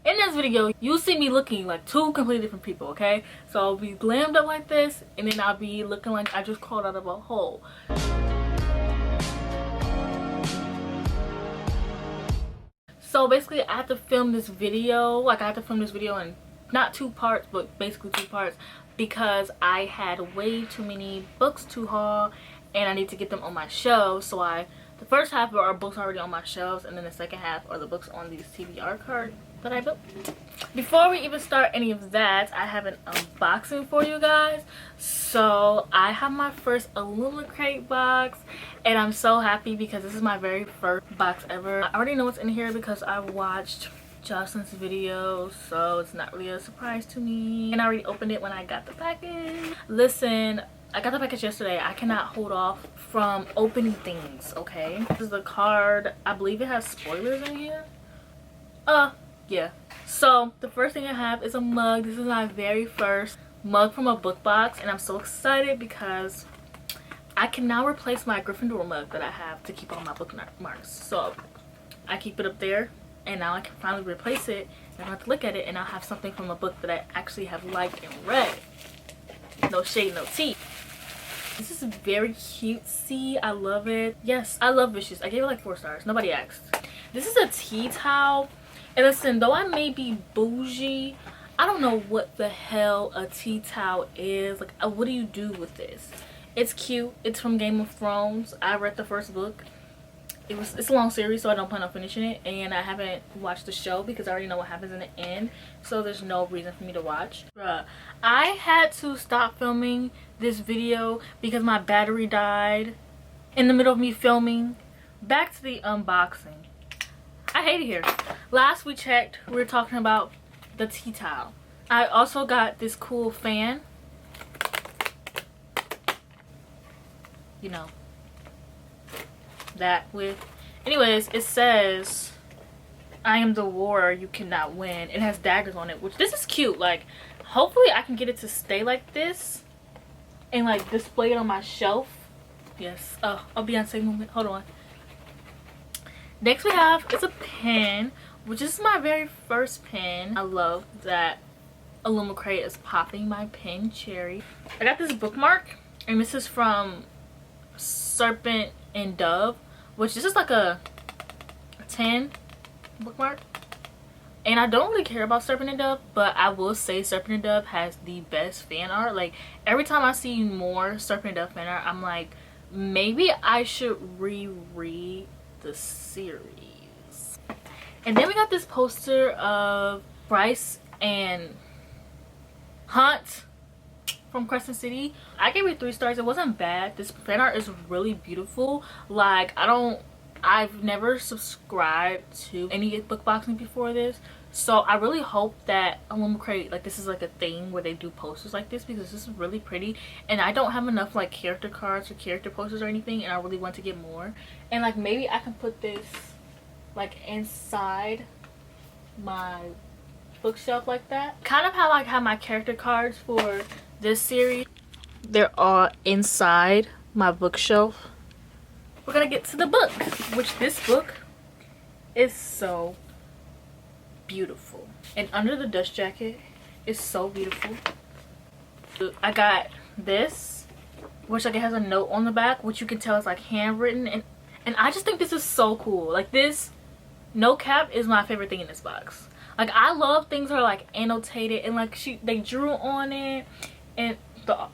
in this video, you'll see me looking like two completely different people, okay? So I'll be glammed up like this, and then I'll be looking like I just crawled out of a hole. So basically, I have to film this video. Like, I have to film this video in not 2 parts, but basically 2 parts, because I had way too many books to haul, and I need to get them on my shelves. So the first half are books already on my shelves, and then the second half are the books on these TBR cards that I built. Before we even start any of that, I have an unboxing for you guys. So I have my first illumicrate box, and I'm so happy because this is my very first box ever. I already know what's in here because I watched Jocelyn's video, so it's not really a surprise to me, and I already opened it when I got the package. Listen, I got the package yesterday. I cannot hold off from opening things, okay? This is the card. I believe it has spoilers in here. Yeah. So the first thing I have is a mug. This is my very first mug from a book box, and I'm so excited because I can now replace my Gryffindor mug that I have to keep all my bookmarks. So I keep it up there, and now I can finally replace it, and I don't have to look at it, and I'll have something from a book that I actually have liked and read. No shade, no tea. This is very cutesy. I love it. Yes, I love Vicious. I gave it like 4 stars. Nobody asked. This is a tea towel. And listen, though I may be bougie, I don't know what the hell a tea towel is. Like, what do you do with this? It's cute. It's from Game of Thrones. I read the first book. It's a long series, so I don't plan on finishing it, and I haven't watched the show because I already know what happens in the end, so there's no reason for me to watch. Bruh, I had to stop filming this video because my battery died in the middle of me filming. Back to the unboxing. I hate it here. Last we checked, we were talking about the tea towel. I also got this cool fan. You know, that with, anyways, it says I am the war you cannot win. It has daggers on it, which this is cute. Like, hopefully I can get it to stay like this and like display it on my shelf. Yes. Oh, a Beyonce moment. Hold on. Next we have is a pen, which is my very first pen. I love that illumicrate is popping my pen cherry. I got this bookmark, and this is from Serpent and Dove, which this is like a 10 bookmark, and I don't really care about Serpent and Dove, but I will say Serpent and Dove has the best fan art. Like, every time I see more Serpent and Dove fan art, I'm like, maybe I should reread the series. And then we got this poster of Bryce and Hunt from Crescent City. I gave it 3 stars. It wasn't bad. This fan art is really beautiful. Like, I've never subscribed to any book boxing before this, so I really hope that illumicrate, like, this is like a thing where they do posters like this, because this is really pretty, and I don't have enough like character cards or character posters or anything, and I really want to get more. And like, maybe I can put this like inside my bookshelf like that, kind of how I have my character cards for this series. They're all inside my bookshelf. We're gonna get to the book, which this book is so beautiful, and under the dust jacket is so beautiful. I got this, which like it has a note on the back, which you can tell is like handwritten, and I just think this is so cool. Like, this no cap is my favorite thing in this box. Like, I love things that are like annotated, and like they drew on it, and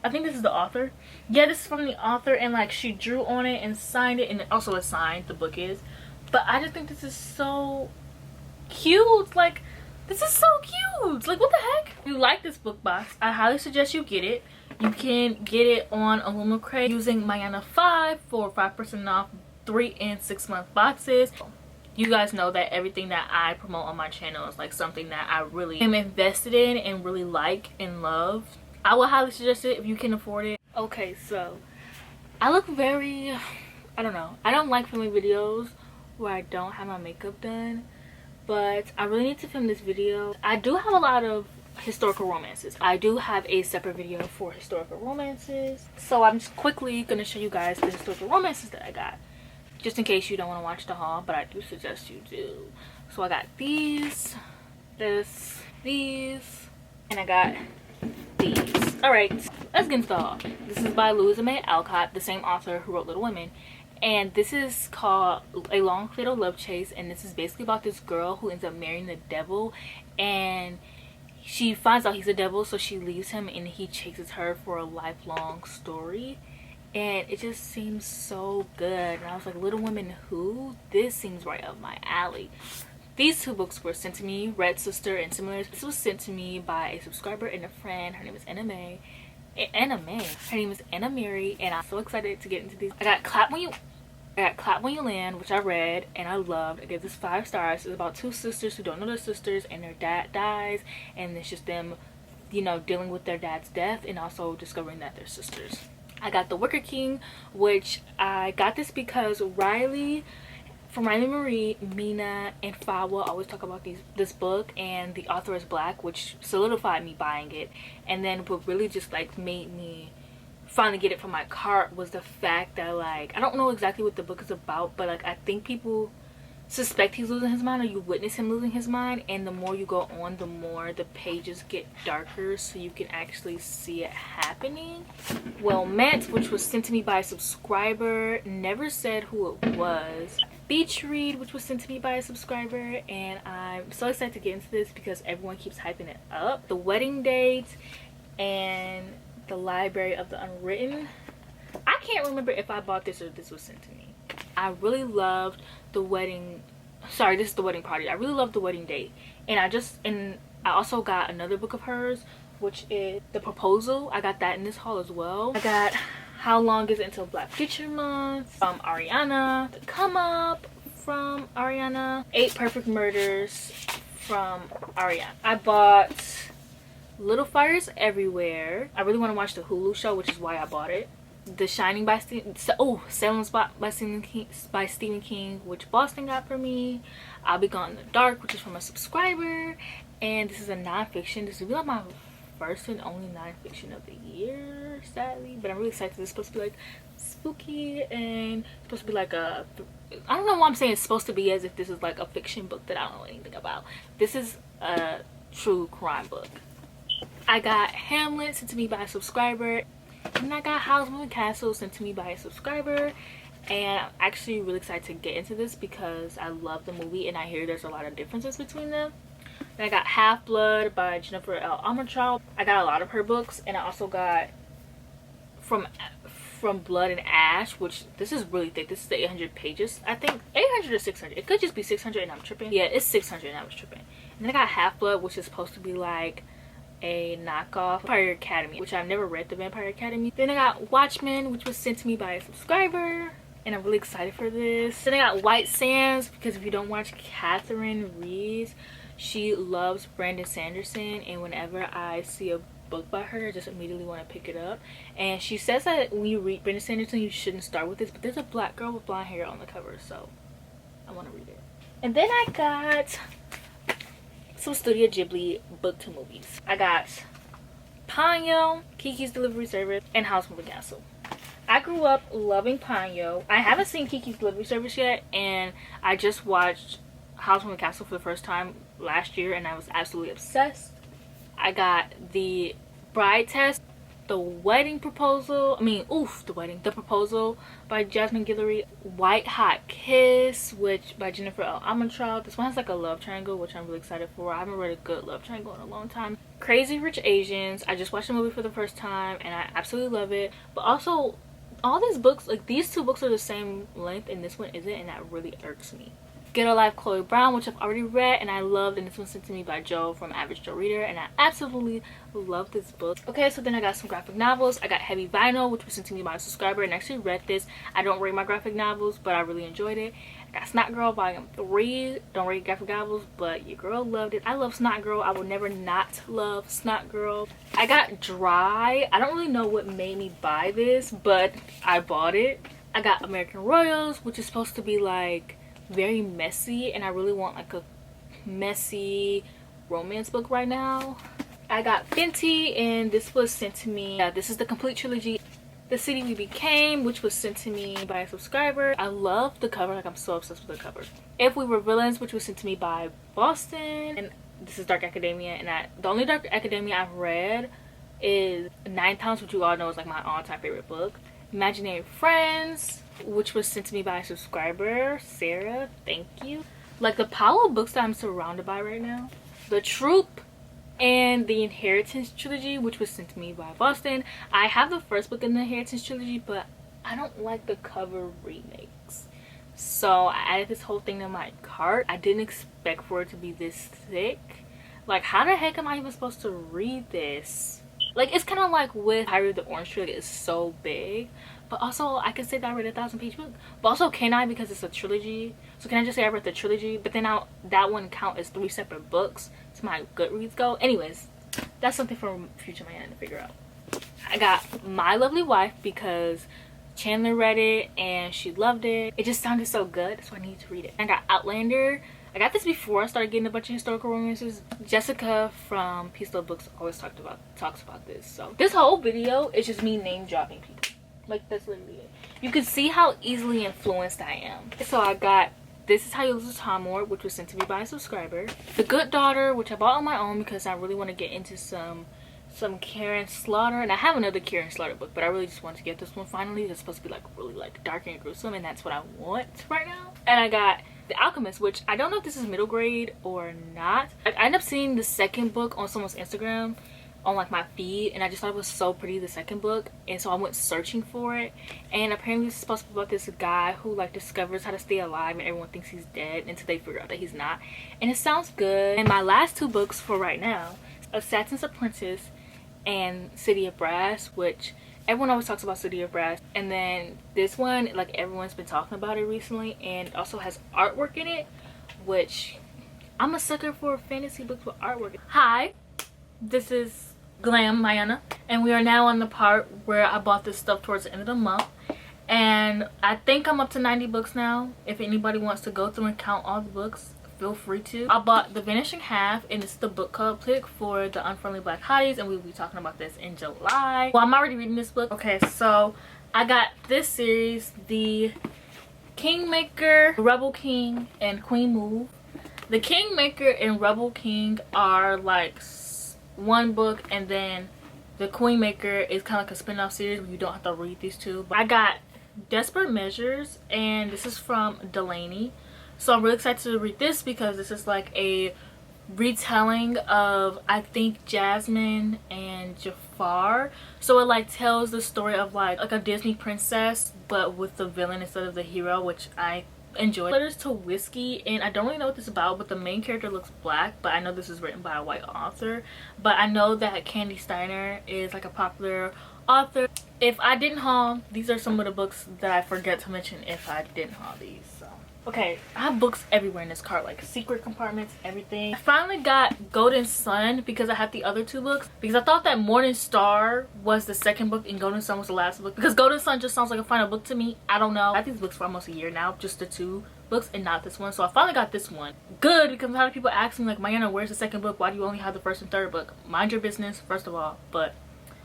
I think this is the author. Yeah, this is from the author, and like she drew on it and signed it, and it also is signed, the book is. But I just think this is so cute. Like, this is so cute. Like, what the heck? If you like this book box, I highly suggest you get it. You can get it on illumicrate using Mayana5 for 5% off 3 and 6 month boxes. You guys know that everything that I promote on my channel is like something that I really am invested in and really like and love. I would highly suggest it if you can afford it. Okay, so I look very, I don't know. I don't like filming videos where I don't have my makeup done, but I really need to film this video. I do have a lot of historical romances. I do have a separate video for historical romances, so I'm just quickly going to show you guys the historical romances that I got, just in case you don't want to watch the haul, but I do suggest you do. So I got these. these, and I got these. All right, let's get started. This is by Louisa May Alcott, the same author who wrote Little Women. And this is called A Long Fatal Love Chase, and this is basically about this girl who ends up marrying the devil, and she finds out he's a devil, so she leaves him and he chases her for a lifelong story. And it just seems so good, and I was like, Little Women who? This seems right up my alley. These two books were sent to me, Red Sister and Similar. This was sent to me by a subscriber and a friend. Her name is Her name is Anna Mary, and I'm so excited to get into these. I got Clap When You Land, which I read and I loved. I gave this 5 stars. It's about 2 sisters who don't know their sisters, and their dad dies, and it's just them, you know, dealing with their dad's death and also discovering that they're sisters. I got The Wicker King, which I got this because Riley Marie, Mina, and Fawa always talk about this book, and the author is black, which solidified me buying it. And then what really just like made me finally get it from my cart was the fact that, like, I don't know exactly what the book is about, but like I think people suspect he's losing his mind, or you witness him losing his mind, and the more you go on, the more the pages get darker, so you can actually see it happening. Well Met, which was sent to me by a subscriber, never said who it was. Beach Read, which was sent to me by a subscriber, and I'm so excited to get into this because everyone keeps hyping it up. The Wedding Date and The Library of the Unwritten. I can't remember if I bought this or this was sent to me. I really loved The Wedding, sorry, this is The Wedding Party. I really loved The Wedding Date, and I also got another book of hers, which is The Proposal. I got that in this haul as well. I got How Long Is It Until Black Future Month from Ariana, The Come Up from Ariana, 8 Perfect Murders from Ariana. I bought Little Fires Everywhere. I really want to watch the Hulu show, which is why I bought it. The Shining by Salem Spot by Stephen King, which Boston got for me. I'll Be Gone in the Dark, which is from a subscriber, and this is a nonfiction. This is really my first and only nonfiction of the year, sadly, but I'm really excited. It's supposed to be like spooky, and it's supposed to be like a, I don't know why I'm saying it's supposed to be as if this is like a fiction book that I don't know anything about. This is a true crime book. I got Hamlet sent to me by a subscriber, and I got House Moving Castle sent to me by a subscriber, and I'm actually really excited to get into this because I love the movie and I hear there's a lot of differences between them. Then I got Half Blood by Jennifer L. Armentrout. I got a lot of her books, and I also got From Blood and Ash, which this is really thick. This is the 800 pages. I think 800 or 600. It could just be 600 and I'm tripping. Yeah, it's 600 and I was tripping. And then I got Half Blood, which is supposed to be like a knockoff Vampire Academy, which I've never read the Vampire Academy. Then I got Watchmen, which was sent to me by a subscriber, and I'm really excited for this. Then I got White Sands, because if you don't watch Catherine Rees, she loves Brandon Sanderson, and whenever I see a book by her, I just immediately want to pick it up. And she says that when you read Brandon Sanderson, you shouldn't start with this, but there's a black girl with blonde hair on the cover, so I want to read it. And then I got some Studio Ghibli book to movies. I got Ponyo, Kiki's Delivery Service, and House Moving Castle. I grew up loving Ponyo. I haven't seen Kiki's Delivery Service yet, and I just watched House Moving Castle for the first time last year, and I was absolutely obsessed. I got The Bride Test, The Proposal by Jasmine Guillory, White Hot Kiss, which by Jennifer L. Armentrout. This one has like a love triangle, which I'm really excited for. I haven't read a good love triangle in a long time. Crazy Rich Asians. I just watched the movie for the first time and I absolutely love it. But also, all these books, like these 2 books are the same length and this one isn't, and that really irks me. Get a Life, Chloe Brown, which I've already read and I loved, and this was sent to me by Joe from Average Joe Reader, and I absolutely love this book. Okay, so then I got some graphic novels. I got Heavy Vinyl, which was sent to me by a subscriber, and I actually read this. I don't rate my graphic novels, but I really enjoyed it. I got Snot Girl Volume 3. Don't rate graphic novels, but your girl loved it. I love Snot Girl. I will never not love Snot Girl. I got Dry. I don't really know what made me buy this, but I bought it. I got American Royals, which is supposed to be like very messy, and I really want like a messy romance book right now. I got Fenty, and this was sent to me. This is the complete trilogy. The City We Became, which was sent to me by a subscriber. I love the cover, like I'm so obsessed with the cover. If We Were Villains, which was sent to me by Boston, and this is Dark Academia, and the only Dark Academia I've read is Nine Times, which you all know is like my all-time favorite book. Imaginary Friends, which was sent to me by a subscriber, Sarah. Thank you. Like the pile of books that I'm surrounded by right now, The Troop and the Inheritance trilogy, which was sent to me by Boston. I have the first book in the Inheritance trilogy, but I don't like the cover remakes, so I added this whole thing to my cart. I didn't expect for it to be this thick. Like, how the heck am I even supposed to read this? Like, it's kind of like with Diary of the Orange Tree, like, it's so big. But also, I can say that I read a 1,000-page book. But also, can I, because it's a trilogy? So can I just say I read the trilogy? But then that one count as 3 separate books to my Goodreads go? Anyways, that's something for future man to figure out. I got My Lovely Wife because Chandler read it and she loved it. It just sounded so good, so I need to read it. I got Outlander. I got this before I started getting a bunch of historical romances. Jessica from Peace Love Books always talks about this. So this whole video is just me name dropping people. Like, that's literally it. You can see how easily influenced I am. So I got This Is How You Lose a Tom Lord, which was sent to me by a subscriber. The Good Daughter, which I bought on my own because I really want to get into some Karen Slaughter, and I have another Karen Slaughter book, but I really just want to get this one finally. It's supposed to be like really like dark and gruesome, and that's what I want right now. And I got The Alchemist, which I don't know if this is middle grade or not. I ended up seeing the second book on someone's Instagram on like my feed, and I just thought it was so pretty, the second book, and so I went searching for it. And apparently it's supposed to be about this guy who like discovers how to stay alive, and everyone thinks he's dead until they figure out that he's not, and it sounds good. And my last 2 books for right now, Assassin's Apprentice and City of Brass, which everyone always talks about City of Brass, and then this one, like, everyone's been talking about it recently, and it also has artwork in it, which I'm a sucker for fantasy books with artwork. Hi, this is Glam Mayana, and we are now on the part where I bought this stuff towards the end of the month, and I think I'm up to 90 books now. If anybody wants to go through and count all the books, feel free to. I bought The Vanishing Half, and it's the book club pick for the Unfriendly Black Hotties, and we'll be talking about this in July. Well, I'm already reading this book. Okay, so I got this series, the Kingmaker, Rebel King, and Queen Move. The Kingmaker and Rebel King are like one book, and then the Queenmaker is kind of like a spin-off series where you don't have to read these 2. But I got Desperate Measures, and this is from Delaney. So I'm really excited to read this because this is like a retelling of, I think, Jasmine and Jafar. So it like tells the story of like a Disney princess, but with the villain instead of the hero, which I enjoy. Letters to Whiskey, and I don't really know what this is about, but the main character looks black, but I know this is written by a white author. But I know that Candy Steiner is like a popular author. If I didn't haul, these are some of the books that I forget to mention if I didn't haul these. So okay, I have books everywhere in this cart, like secret compartments, everything. I finally got Golden Sun because I had the other 2 books, because I thought that Morning Star was the second book and Golden Sun was the last book, because Golden Sun just sounds like a final book to me. I don't know. I have these books for almost a year now, just the 2 books and not this one. So I finally got this one. Good, because a lot of people ask me like, Mayana, where's the second book? Why do you only have the first and third book? Mind your business, first of all. But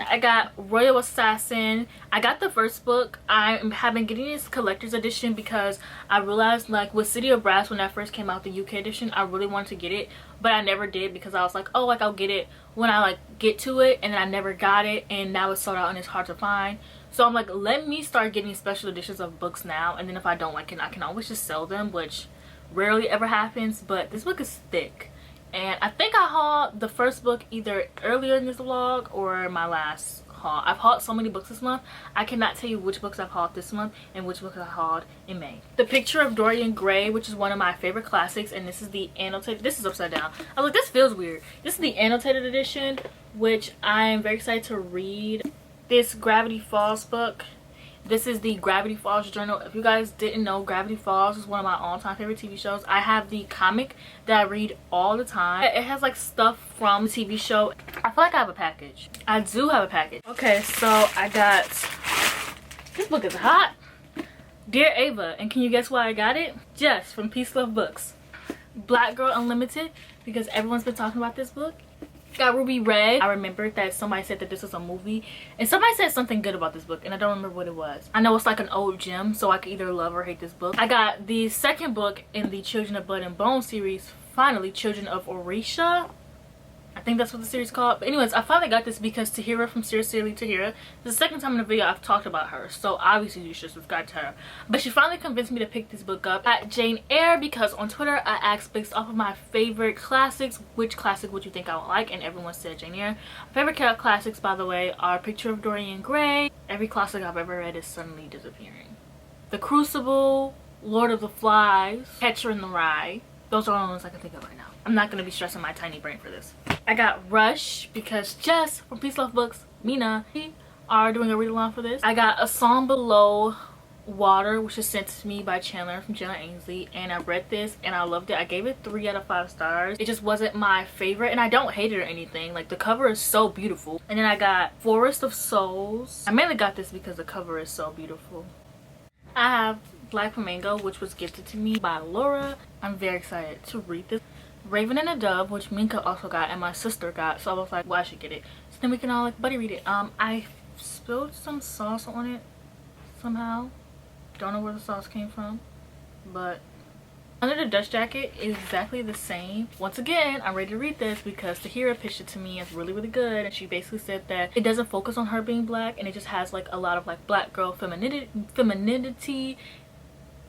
I got Royal Assassin. I got the first book. I have been getting this collector's edition because I realized, like, with City of Brass, when that first came out, the UK edition, I really wanted to get it, but I never did because I was like, oh, like, I'll get it when I like get to it, and then I never got it, and now it's sold out and it's hard to find. So I'm like, let me start getting special editions of books now, and then if I don't like it, I can always just sell them, which rarely ever happens. But this book is thick, and I think I hauled the first book either earlier in this vlog or my last haul. I've hauled so many books this month, I cannot tell you which books I've hauled this month and which books I hauled in May. The Picture of Dorian Gray, which is one of my favorite classics, and this is the annotated. This is upside down. I was like, this feels weird. This is the annotated edition, which I'm very excited to read. This Gravity Falls book. This is the Gravity Falls journal. If you guys didn't know, Gravity Falls is one of my all-time favorite TV shows. I have the comic that I read all the time. It has like stuff from the TV show. I feel like I have a package. I do have a package. Okay, so I got, this book is hot. Dear Ava, and can you guess why I got it? Just from Peace Love Books. Black Girl Unlimited, because everyone's been talking about this book. Got Ruby Red. I remembered that somebody said that this was a movie, and somebody said something good about this book, and I don't remember what it was. I know it's like an old gem, so I could either love or hate this book. I got the second book in the Children of Blood and Bone series finally Children of Orisha. I think that's what the series is called. But anyways, I finally got this because Tahira from Sincerely Tahira, this is the second time in the video I've talked about her, so obviously you should subscribe to her. But she finally convinced me to pick this book up at Jane Eyre because on Twitter I asked based off of my favorite classics, which classic would you think I would like, and everyone said Jane Eyre. My favorite classics, by the way, are Picture of Dorian Gray. Every classic I've ever read is suddenly disappearing. The Crucible, Lord of the Flies, Catcher in the Rye. Those are all the ones I can think of right now. I'm not going to be stressing my tiny brain for this. I got Rush because Jess from Peace Love Books, Mina, are doing a read along for this. I got A Song Below Water, which is sent to me by Chandler from Chandler Ainsley, and I read this and I loved it. I gave it 3 out of 5 stars. It just wasn't my favorite, and I don't hate it or anything. Like, the cover is so beautiful. And then I got Forest of Souls. I mainly got this because the cover is so beautiful. I have Black Flamingo, which was gifted to me by Laura. I'm very excited to read this. Raven and a Dove, which Minka also got and my sister got, so I was like, well, I should get it, so then we can all like buddy read it. I spilled some sauce on it somehow, don't know where the sauce came from, but Under the Dust Jacket is exactly the same. Once again, I'm ready to read this because Tahira pitched it to me as really good, and she basically said that it doesn't focus on her being black and it just has like a lot of like black girl femininity.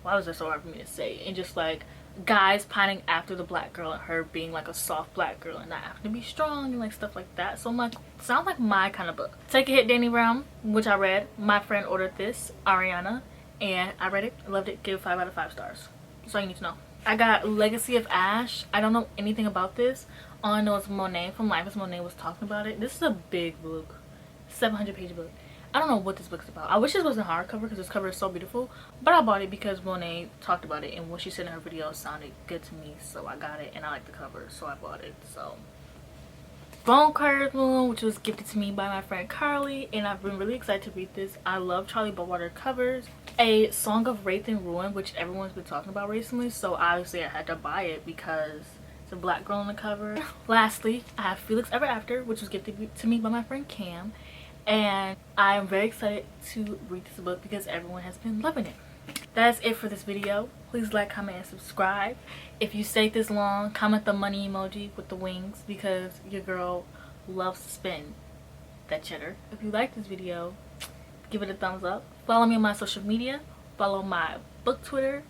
Why was that so hard for me to say? And just like guys pining after the black girl and her being like a soft black girl and not having to be strong and like stuff like that. So I'm like, sounds like my kind of book. Take a Hit, Danny Brown, which I read. My friend ordered this, Ariana, and I read it. I loved it. Gave it 5 out of 5 stars. That's all you need to know. I got Legacy of Ash. I don't know anything about this. All I know is Monet from Life as Monet was talking about it. This is a big book, 700-page book. I don't know what this book's about. I wish this wasn't hardcover because this cover is so beautiful, but I bought it because Monet talked about it and what she said in her video sounded good to me, so I got it and I like the cover, so I bought it. So Bone Crusher's Moon, which was gifted to me by my friend Carly, and I've been really excited to read this. I love Charlie Bowater covers. A Song of Wraith and Ruin, which everyone's been talking about recently, so obviously I had to buy it because it's a black girl on the cover. Lastly, I have Felix Ever After, which was gifted to me by my friend Cam, and I am very excited to read this book because everyone has been loving it. That's it for this video. Please like, comment, and subscribe. If you stayed this long, comment the money emoji with the wings because your girl loves to spend that cheddar. If you like this video, give it a thumbs up. Follow me on my social media. Follow my book Twitter.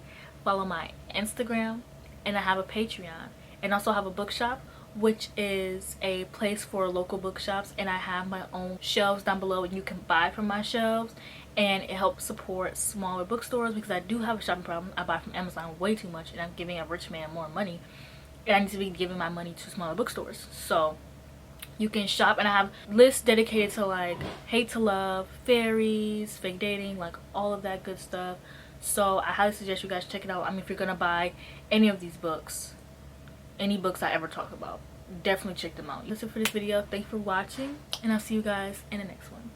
Follow my Instagram. And I have a Patreon. And also have a bookshop, which is a place for local bookshops, and I have my own shelves down below and you can buy from my shelves, and it helps support smaller bookstores because I do have a shopping problem. I buy from Amazon way too much and I'm giving a rich man more money, and I need to be giving my money to smaller bookstores. So you can shop, and I have lists dedicated to like hate to love, fairies, fake dating, like all of that good stuff. So I highly suggest you guys check it out. I mean, if you're gonna buy any of these books, any books I ever talk about, definitely check them out. That's it for this video. Thanks for watching, and I'll see you guys in the next one.